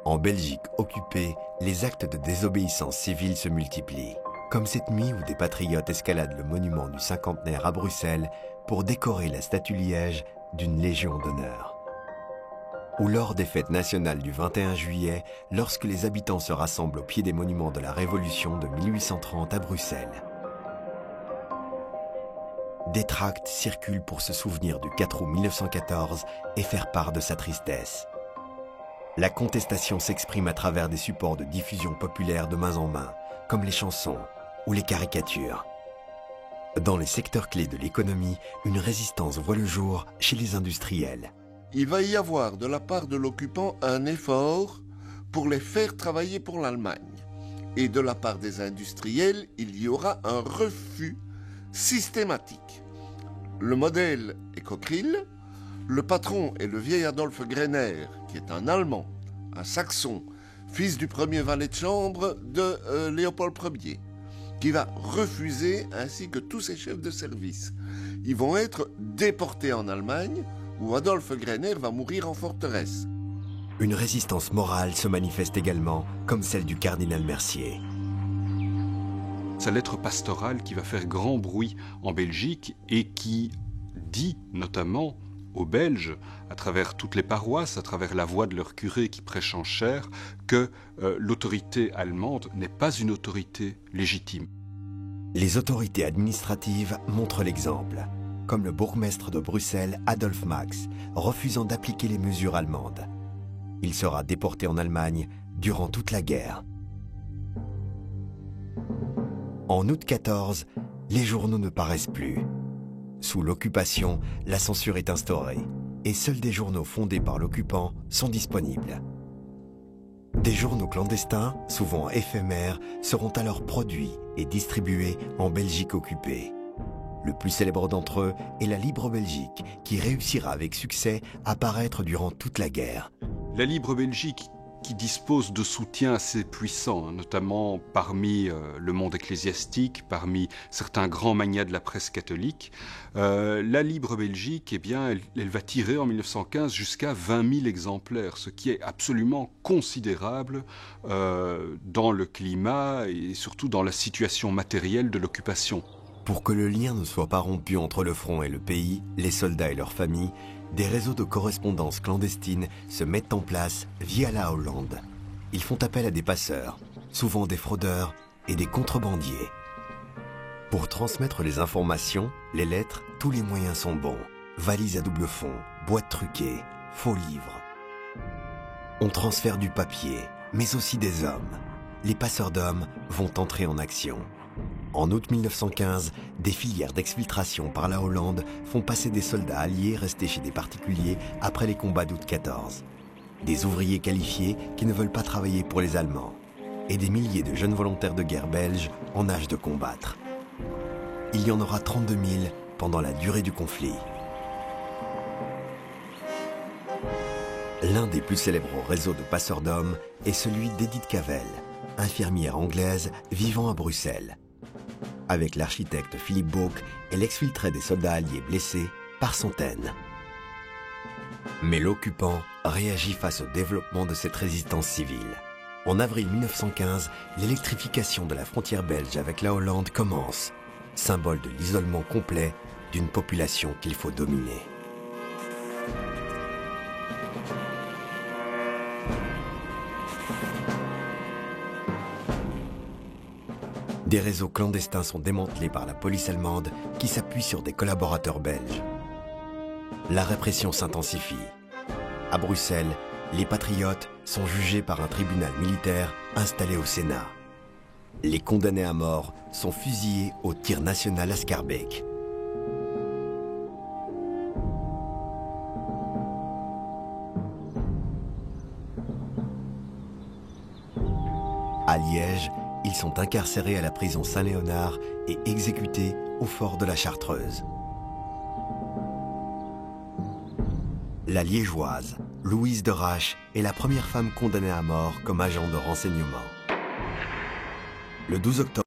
En Belgique occupée, les actes de désobéissance civile se multiplient. Comme cette nuit où des patriotes escaladent le monument du cinquantenaire à Bruxelles pour décorer la statue Liège d'une Légion d'honneur. Ou lors des fêtes nationales du 21 juillet, lorsque les habitants se rassemblent au pied des monuments de la Révolution de 1830 à Bruxelles. Des tracts circulent pour se souvenir du 4 août 1914 et faire part de sa tristesse. La contestation s'exprime à travers des supports de diffusion populaire de main en main, comme les chansons ou les caricatures. Dans les secteurs clés de l'économie, une résistance voit le jour chez les industriels. Il va y avoir de la part de l'occupant un effort pour les faire travailler pour l'Allemagne. Et de la part des industriels, il y aura un refus systématique. Le modèle est Cockerill, le patron est le vieil Adolf Greiner, qui est un Allemand, un Saxon, fils du premier valet de chambre de Léopold Ier, qui va refuser, ainsi que tous ses chefs de service. Ils vont être déportés en Allemagne, où Adolf Greiner va mourir en forteresse. Une résistance morale se manifeste également, comme celle du cardinal Mercier. Sa lettre pastorale qui va faire grand bruit en Belgique et qui dit notamment aux Belges, à travers toutes les paroisses, à travers la voix de leur curé qui prêche en chair, que l'autorité allemande n'est pas une autorité légitime. Les autorités administratives montrent l'exemple, comme le bourgmestre de Bruxelles, Adolf Max, refusant d'appliquer les mesures allemandes. Il sera déporté en Allemagne durant toute la guerre. En août 14, les journaux ne paraissent plus. Sous l'occupation, la censure est instaurée et seuls des journaux fondés par l'occupant sont disponibles. Des journaux clandestins, souvent éphémères, seront alors produits et distribués en Belgique occupée. Le plus célèbre d'entre eux est la Libre Belgique, qui réussira avec succès à paraître durant toute la guerre. La Libre Belgique, qui dispose de soutiens assez puissants, notamment parmi le monde ecclésiastique, parmi certains grands magnats de la presse catholique. La Libre Belgique, eh bien, elle va tirer en 1915 jusqu'à 20 000 exemplaires, ce qui est absolument considérable dans le climat et surtout dans la situation matérielle de l'occupation. Pour que le lien ne soit pas rompu entre le front et le pays, les soldats et leurs familles, des réseaux de correspondance clandestine se mettent en place via la Hollande. Ils font appel à des passeurs, souvent des fraudeurs et des contrebandiers. Pour transmettre les informations, les lettres, tous les moyens sont bons. Valises à double fond, boîtes truquées, faux livres. On transfère du papier, mais aussi des hommes. Les passeurs d'hommes vont entrer en action. En août 1915, des filières d'exfiltration par la Hollande font passer des soldats alliés restés chez des particuliers après les combats d'août 14. Des ouvriers qualifiés qui ne veulent pas travailler pour les Allemands. Et des milliers de jeunes volontaires de guerre belges en âge de combattre. Il y en aura 32 000 pendant la durée du conflit. L'un des plus célèbres réseaux de passeurs d'hommes est celui d'Edith Cavell, infirmière anglaise vivant à Bruxelles. Avec l'architecte Philippe Bock, elle exfiltrait des soldats alliés blessés par centaines. Mais l'occupant réagit face au développement de cette résistance civile. En avril 1915, l'électrification de la frontière belge avec la Hollande commence, symbole de l'isolement complet d'une population qu'il faut dominer. Des réseaux clandestins sont démantelés par la police allemande qui s'appuie sur des collaborateurs belges. La répression s'intensifie. À Bruxelles, les patriotes sont jugés par un tribunal militaire installé au Sénat. Les condamnés à mort sont fusillés au tir national à Schaerbeek. À Liège, ils sont incarcérés à la prison Saint-Léonard et exécutés au fort de la Chartreuse. La liégeoise, Louise de Rache, est la première femme condamnée à mort comme agent de renseignement. Le 12 octobre